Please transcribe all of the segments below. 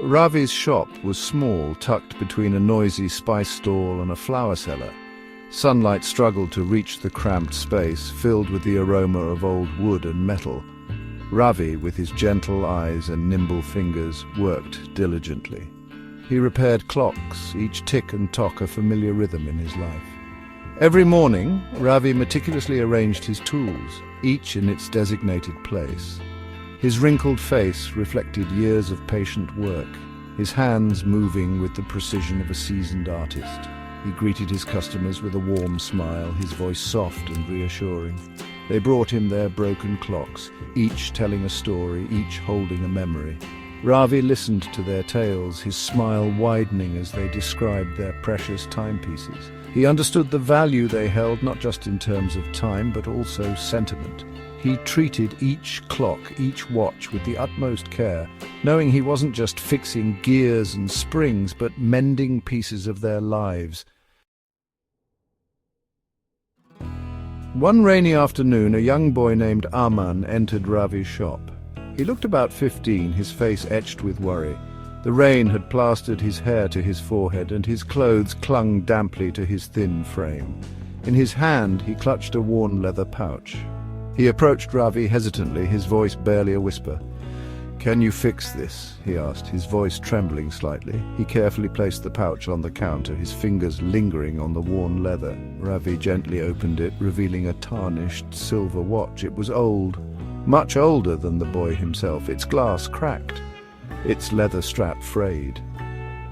Ravi's shop was small, tucked between a noisy spice stall and a flower cellar. Sunlight struggled to reach the cramped space, filled with the aroma of old wood and metal. Ravi, with his gentle eyes and nimble fingers, worked diligently. He repaired clocks, each tick and tock a familiar rhythm in his life. Every morning, Ravi meticulously arranged his tools, each in its designated place. His wrinkled face reflected years of patient work, his hands moving with the precision of a seasoned artist. He greeted his customers with a warm smile, his voice soft and reassuring. They brought him their broken clocks, each telling a story, each holding a memory. Ravi listened to their tales, his smile widening as they described their precious timepieces. He understood the value they held, not just in terms of time, but also sentiment. He treated each clock, each watch with the utmost care, knowing he wasn't just fixing gears and springs, but mending pieces of their lives. One rainy afternoon, a young boy named Aman entered Ravi's shop. He looked about 15, his face etched with worry. The rain had plastered his hair to his forehead, and his clothes clung damply to his thin frame. In his hand, he clutched a worn leather pouch. He approached Ravi hesitantly, his voice barely a whisper. "Can you fix this?" he asked, his voice trembling slightly. He carefully placed the pouch on the counter, his fingers lingering on the worn leather. Ravi gently opened it, revealing a tarnished silver watch. It was old, much older than the boy himself, its glass cracked, its leather strap frayed.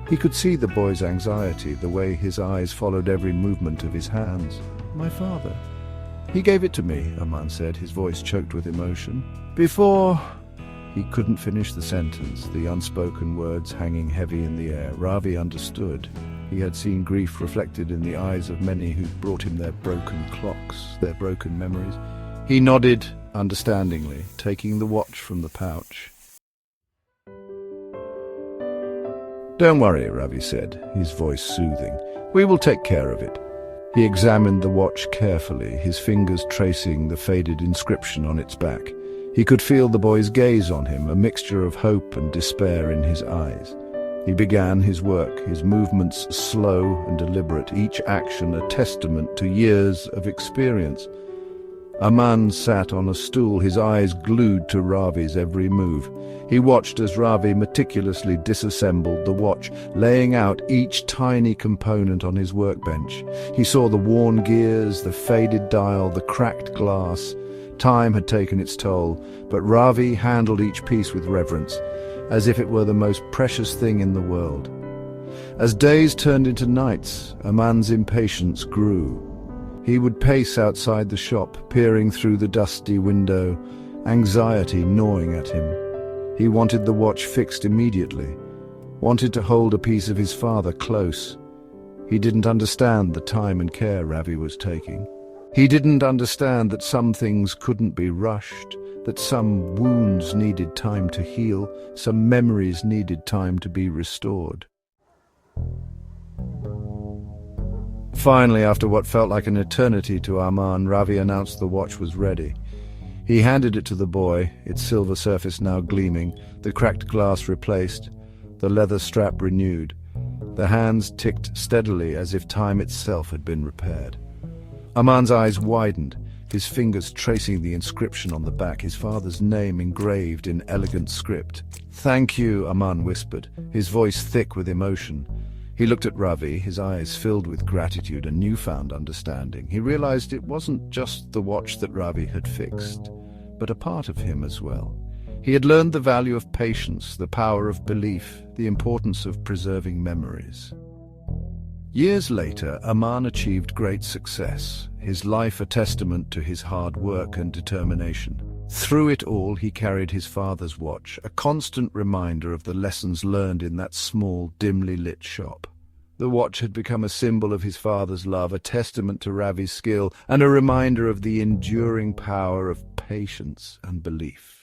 He could see the boy's anxiety, the way his eyes followed every movement of his hands. "My father. He gave it to me," Aman said, his voice choked with emotion. "Before—" He couldn't finish the sentence, the unspoken words hanging heavy in the air. Ravi understood. He had seen grief reflected in the eyes of many who'd brought him their broken clocks, their broken memories. He nodded understandingly, taking the watch from the pouch. "Don't worry," Ravi said, his voice soothing. "We will take care of it." He examined the watch carefully, his fingers tracing the faded inscription on its back. He could feel the boy's gaze on him, a mixture of hope and despair in his eyes. He began his work, his movements slow and deliberate, each action a testament to years of experience. Aman sat on a stool, his eyes glued to Ravi's every move. He watched as Ravi meticulously disassembled the watch, laying out each tiny component on his workbench. He saw the worn gears, the faded dial, the cracked glass. Time had taken its toll, but Ravi handled each piece with reverence, as if it were the most precious thing in the world. As days turned into nights, Aman's impatience grew. He would pace outside the shop, peering through the dusty window, anxiety gnawing at him. He wanted the watch fixed immediately, wanted to hold a piece of his father close. He didn't understand the time and care Ravi was taking. He didn't understand that some things couldn't be rushed, that some wounds needed time to heal, some memories needed time to be restored. Finally, after what felt like an eternity to Aman, Ravi announced the watch was ready. He handed it to the boy, its silver surface now gleaming, the cracked glass replaced, the leather strap renewed. The hands ticked steadily as if time itself had been repaired. Aman's eyes widened, his fingers tracing the inscription on the back, his father's name engraved in elegant script. "Thank you," Aman whispered, his voice thick with emotion. He looked at Ravi, his eyes filled with gratitude and newfound understanding. He realized it wasn't just the watch that Ravi had fixed, but a part of him as well. He had learned the value of patience, the power of belief, the importance of preserving memories. Years later, Aman achieved great success, his life a testament to his hard work and determination. Through it all, he carried his father's watch, a constant reminder of the lessons learned in that small, dimly lit shop. The watch had become a symbol of his father's love, a testament to Ravi's skill, and a reminder of the enduring power of patience and belief.